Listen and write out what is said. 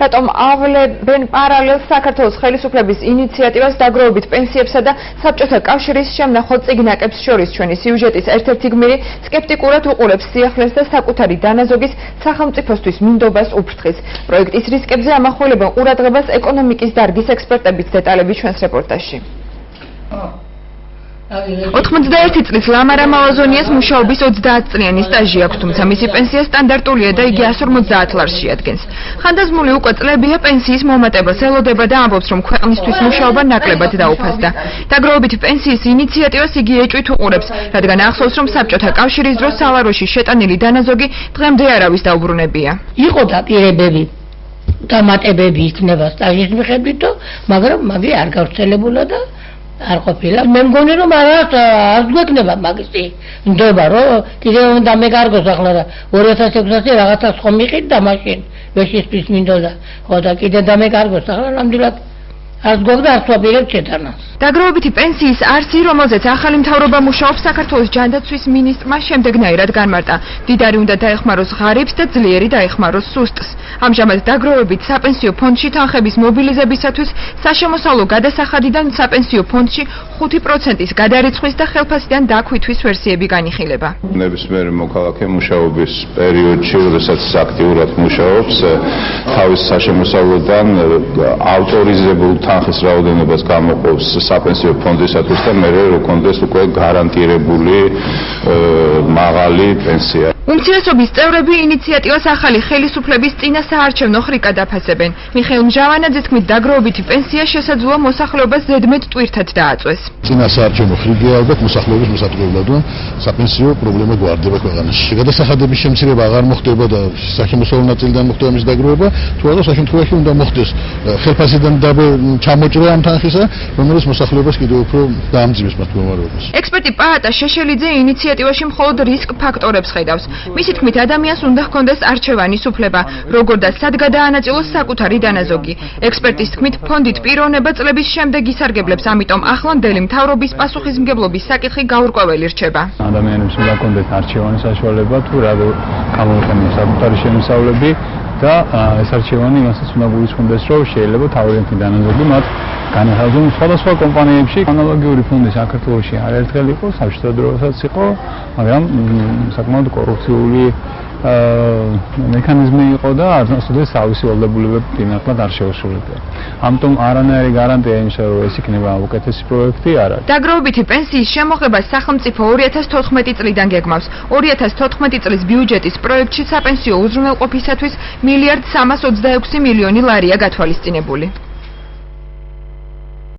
რატომ ავლებენ პარალელს საქართველოს ხელისუფლების ინიციატივას დაგროვებით პენსიებსა და საბჭოთა კავშირის შემნახო წიგნაკებს შორის ჩვენი სიუჟეტის ერთ-ერთი გმირი სკეპტიკურად უყურებს სიახლეს და საკუთარი დანაზოგის სახელმწიფოსთვის მინდობას უფრთხის. პროექტის რისკებზე ამახვილებენ ყურადღებას ეკონომიკის დარგის ექსპერტების დეტალები ჩვენს რეპორტაჟში. 91 წლის ლამარა მალაზონიას მუშაობის 30 წლიანი სტაჟი აქვს, თუმცა მისი პენსია სტანდარტულია და იგი 150 ლარს შეადგენს. ხანდაზმული უკვე წლებია პენსიის მომატებას ელოდება და ამბობს, რომ ქვეყნისთვის მუშაობა ნაკლებად დაუფასდა. დაგროვებით პენსიის ინიციატივას იგი ეჭვით უყურებს, რადგან ახსოვს, რომ საბჭოთა კავშირის დროს სალაროში შეტანილი დანაზოგი დღემდე არავის დაუბრუნებია. იყო დაპირებები დამატებები იქნება სტაჟის მიხედვით, მაგრამ მაგე არ გავრცელებულა და არ ყოფილა. მე მგონი რომ არ გვექნება მაგისი ნდობა, რომ კიდევ უნდა მეკარგოს ახლა და 2006-ზე რაღაცას ხომ მიყიდ და მაშინ ვეშისთვის მინდოდა. ხო და კიდე დამეკარგოს ახლა ნამდვილად არც გვაქვს არც ვაპირებთ შეტანას. დაგროვებითი პენსიის არსი, რომელზეც ახალი მთავრობა მუშაობს, საქართველოს ჯანდაცვის მინისტრმა შემდეგნაირად განმარტა. დიდარი უნდა დაეხმაროს ღარიბს და ძლიერი დაეხმაროს სუსტს. ამჟამად დაგროვებით საპენსიო ფონდში თანხების მობილიზებისათვის საშემოსავლო გადასახადიდან საპენსიო ფონდში 5%-ის გადარიცხვის და ხელფასიდან დაქვითვის ვერსიები განიხილება. ნებისმიერი მოქალაქე მუშაობის პერიოდში, როდესაც აქტიურად მუშაობს, თავის საშემოსავლოდან ავტორიზებულ თანხის რაოდენობას გამოყოფს საპენსიო ფონდისათვის და მე რო კონდეს უკვე გარანტირებული მაღალი პენსია. უმცირესობის წევრები ინიციატივას ახალი ხელისუფლების წინა საარჩევნო ხრიკად აფასებენ. მიხეილ მჟავანაძის თქმით, დაგროვებითი პენსია შესაძლოა მოსახლეობას ზედმეტ ტვირთად დააწვეს. წინა საარჩევნო ხრიკი ალბათ მოსახლეობის მოსაწვევად, რომ საპენსიო პრობლემა გვარდება ქვეყანაში. გადასახადების შემცირება აღარ მოხდება და სახელმწიფო ნაწილიდან მოხდება მის დაგროვება, თუ არა საშემთხვევაში უნდა მოხდეს ხელფასიდან ჩამოჭრა ამ თანხისა, რომელიც მოსახლეობას კიდევ უფრო დაამძიმეს მათ მდგომარეობას. ექსპერტი პაატა შეშელიძე ინიციატივაში მხოლოდ რისკ ფაქტორებს ხედავს. მისი თქმით, ადამიანს უნდა ჰქონდეს არჩევანის უფლება, როგორ და სად გადაანაწილოს საკუთარი დანაზოგი. ექსპერტის თქმით, ფონდით პიროვნება წლების შემდეგ ისარგებლებს, ამიტომ ახლანდელი მთავრობის პასუხისმგებლობის საკითხი გაურკვეველი რჩება. ადამიანებს უნდა ჰქონდეს არჩევანის საშუალება, თუ რა გამოიყენოს საკუთარი შემოსავლები და ეს არჩევანი იმასაც უნდა გულისხმობდეს, რომ შეიძლება თავიანთი დანაზოგი მათ განახორციელონ. სხვადასხვა კომპანიებში ანალოგიური ფონდი საქართველოში არაერთხელ იყო, საბჭოთა დროსაც იყო, მაგრამ საკმაოდ კორუფციული მექანიზმი იყო და არასოდეს თავისი ვალდებულებები ტიმაკად არ შეუსრულებია. ამიტომ არანაირი გარანტია იმისა, რომ ეს იქნება უკეთესი პროექტი არ არის. დაგროვებითი პენსიის შემოღებას სახელმწიფო 2014 წლიდან გეგმავს. 2014 წლის ბიუჯეტის პროექტში საპენსიო უზრუნველყოფისათვის 1,326 მილიონი ლარია გათვალისწინებული.